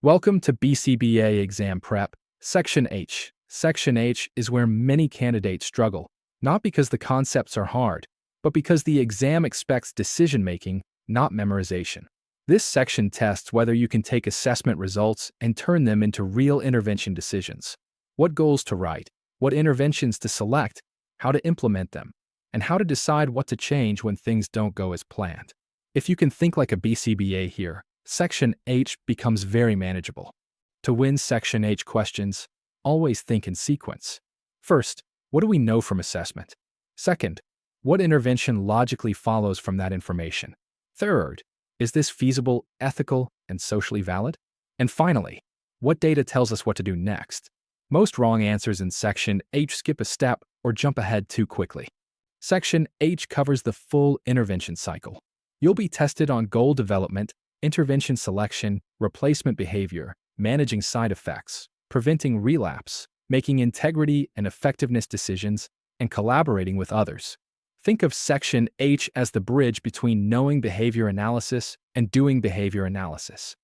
Welcome to BCBA Exam Prep, Section H. Section H is where many candidates struggle, not because the concepts are hard, but because the exam expects decision-making, not memorization. This section tests whether you can take assessment results and turn them into real intervention decisions. What goals to write, what interventions to select, how to implement them, and how to decide what to change when things don't go as planned. If you can think like a BCBA here, Section H becomes very manageable. To win Section H questions, always think in sequence. First, what do we know from assessment? Second, what intervention logically follows from that information? Third, is this feasible, ethical, and socially valid? And finally, what data tells us what to do next? Most wrong answers in Section H skip a step or jump ahead too quickly. Section H covers the full intervention cycle. You'll be tested on goal development, intervention selection, replacement behavior, managing side effects, preventing relapse, making integrity and effectiveness decisions, and collaborating with others. Think of Section H as the bridge between knowing behavior analysis and doing behavior analysis.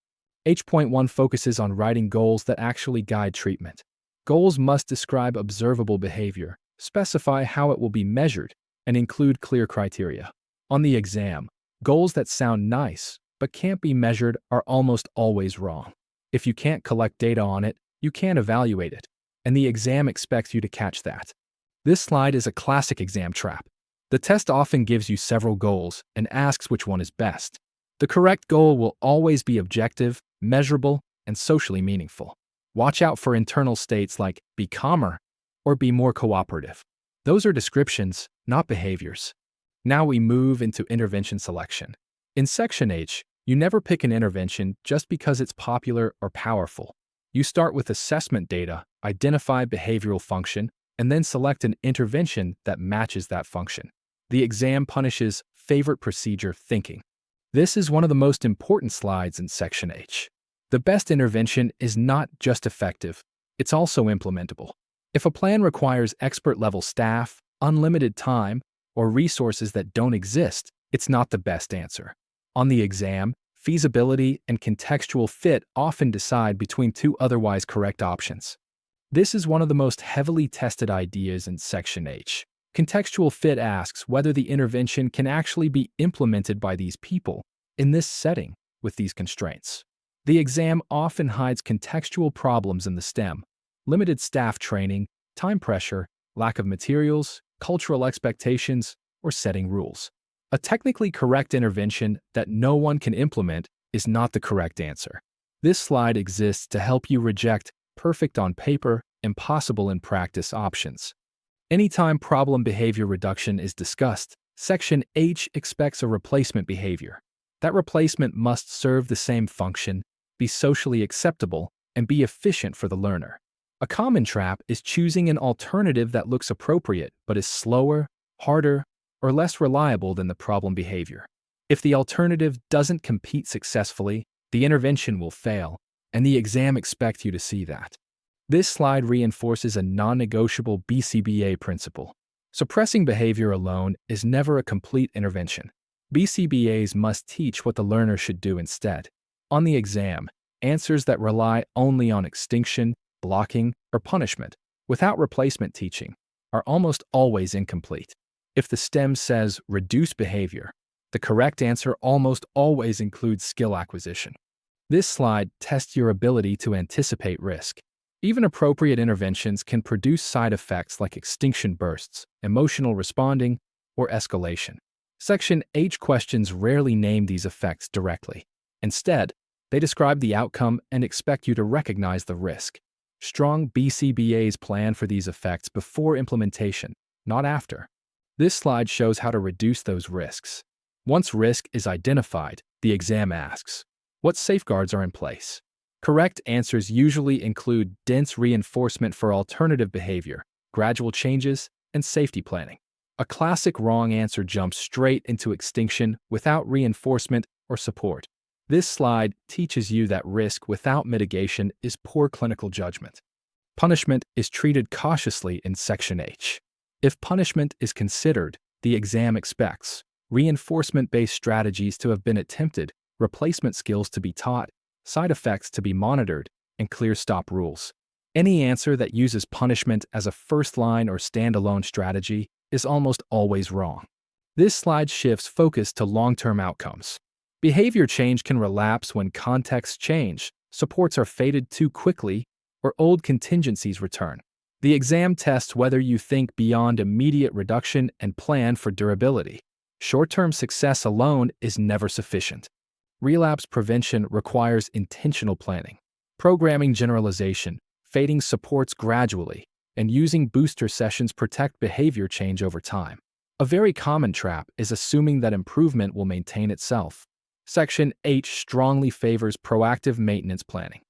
H.1 focuses on writing goals that actually guide treatment. Goals must describe observable behavior, specify how it will be measured, and include clear criteria. On the exam, goals that sound nice but can't be measured are almost always wrong. If you can't collect data on it, you can't evaluate it, and the exam expects you to catch that. This slide is a classic exam trap. The test often gives you several goals and asks which one is best. The correct goal will always be objective, measurable, and socially meaningful. Watch out for internal states like be calmer or be more cooperative. Those are descriptions, not behaviors. Now we move into intervention selection. In Section H, you never pick an intervention just because it's popular or powerful. You start with assessment data, identify behavioral function, and then select an intervention that matches that function. The exam punishes favorite procedure thinking. This is one of the most important slides in Section H. The best intervention is not just effective, it's also implementable. If a plan requires expert-level staff, unlimited time, or resources that don't exist, it's not the best answer. On the exam, feasibility and contextual fit often decide between two otherwise correct options. This is one of the most heavily tested ideas in Section H. Contextual fit asks whether the intervention can actually be implemented by these people in this setting with these constraints. The exam often hides contextual problems in the STEM: limited staff training, time pressure, lack of materials, cultural expectations, or setting rules. A technically correct intervention that no one can implement is not the correct answer. This slide exists to help you reject perfect on paper, impossible in practice options. Anytime problem behavior reduction is discussed, Section H expects a replacement behavior. That replacement must serve the same function, be socially acceptable, and be efficient for the learner. A common trap is choosing an alternative that looks appropriate but is slower, harder, or less reliable than the problem behavior. If the alternative doesn't compete successfully, the intervention will fail, and the exam expects you to see that. This slide reinforces a non-negotiable BCBA principle. Suppressing behavior alone is never a complete intervention. BCBAs must teach what the learner should do instead. On the exam, answers that rely only on extinction, blocking, or punishment, without replacement teaching, are almost always incomplete. If the STEM says reduce behavior, the correct answer almost always includes skill acquisition. This slide tests your ability to anticipate risk. Even appropriate interventions can produce side effects like extinction bursts, emotional responding, or escalation. Section H questions rarely name these effects directly. Instead, they describe the outcome and expect you to recognize the risk. Strong BCBAs plan for these effects before implementation, not after. This slide shows how to reduce those risks. Once risk is identified, the exam asks, what safeguards are in place? Correct answers usually include dense reinforcement for alternative behavior, gradual changes, and safety planning. A classic wrong answer jumps straight into extinction without reinforcement or support. This slide teaches you that risk without mitigation is poor clinical judgment. Punishment is treated cautiously in Section H. If punishment is considered, the exam expects reinforcement-based strategies to have been attempted, replacement skills to be taught, side effects to be monitored, and clear stop rules. Any answer that uses punishment as a first-line or standalone strategy is almost always wrong. This slide shifts focus to long-term outcomes. Behavior change can relapse when contexts change, supports are faded too quickly, or old contingencies return. The exam tests whether you think beyond immediate reduction and plan for durability. Short-term success alone is never sufficient. Relapse prevention requires intentional planning, programming generalization, fading supports gradually, and using booster sessions protect behavior change over time. A very common trap is assuming that improvement will maintain itself. Section H strongly favors proactive maintenance planning.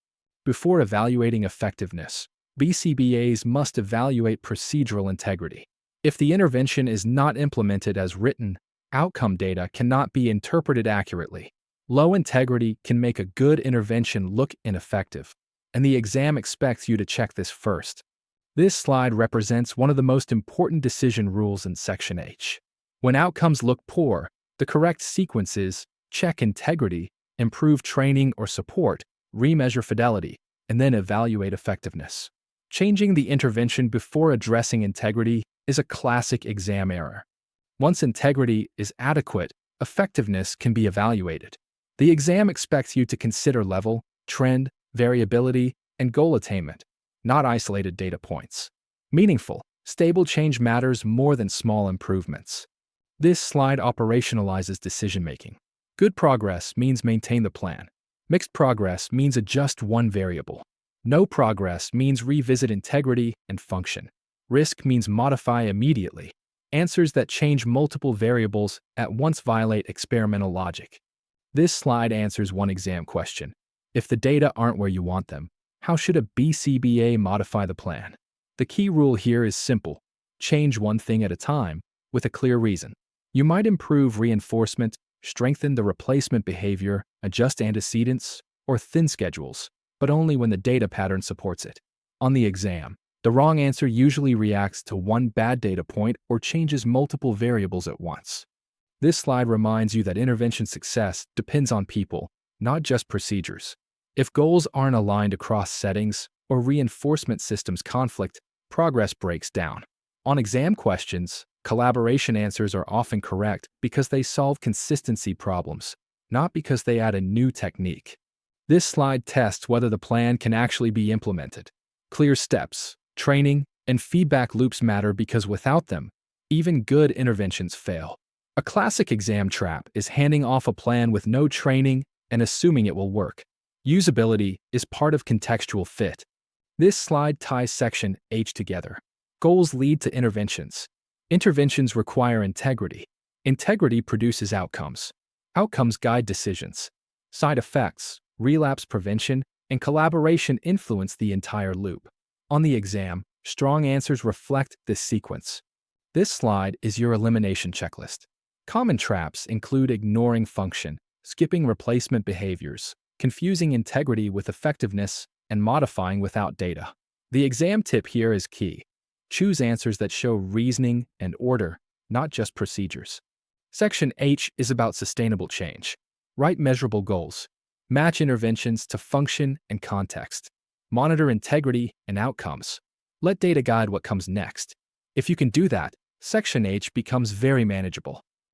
Before evaluating effectiveness, BCBAs must evaluate procedural integrity. If the intervention is not implemented as written, outcome data cannot be interpreted accurately. Low integrity can make a good intervention look ineffective, and the exam expects you to check this first. This slide represents one of the most important decision rules in Section H. When outcomes look poor, the correct sequence is check integrity, improve training or support, remeasure fidelity, and then evaluate effectiveness. Changing the intervention before addressing integrity is a classic exam error. Once integrity is adequate, effectiveness can be evaluated. The exam expects you to consider level, trend, variability, and goal attainment, not isolated data points. Meaningful, stable change matters more than small improvements. This slide operationalizes decision-making. Good progress means maintain the plan. Mixed progress means adjust one variable. No progress means revisit integrity and function. Risk means modify immediately. Answers that change multiple variables at once violate experimental logic. This slide answers one exam question. If the data aren't where you want them, how should a BCBA modify the plan? The key rule here is simple. Change one thing at a time, with a clear reason. You might improve reinforcement, strengthen the replacement behavior, adjust antecedents, or thin schedules, but only when the data pattern supports it. On the exam, the wrong answer usually reacts to one bad data point or changes multiple variables at once. This slide reminds you that intervention success depends on people, not just procedures. If goals aren't aligned across settings or reinforcement systems conflict, progress breaks down. On exam questions, collaboration answers are often correct because they solve consistency problems, not because they add a new technique. This slide tests whether the plan can actually be implemented. Clear steps, training, and feedback loops matter because without them, even good interventions fail. A classic exam trap is handing off a plan with no training and assuming it will work. Usability is part of contextual fit. This slide ties Section H together. Goals lead to interventions. Interventions require integrity. Integrity produces outcomes. Outcomes guide decisions. Side effects, relapse prevention, and collaboration influence the entire loop. On the exam, strong answers reflect this sequence. This slide is your elimination checklist. Common traps include ignoring function, skipping replacement behaviors, confusing integrity with effectiveness, and modifying without data. The exam tip here is key. Choose answers that show reasoning and order, not just procedures. Section H is about sustainable change. Write measurable goals. Match interventions to function and context. Monitor integrity and outcomes. Let data guide what comes next. If you can do that, Section H becomes very manageable.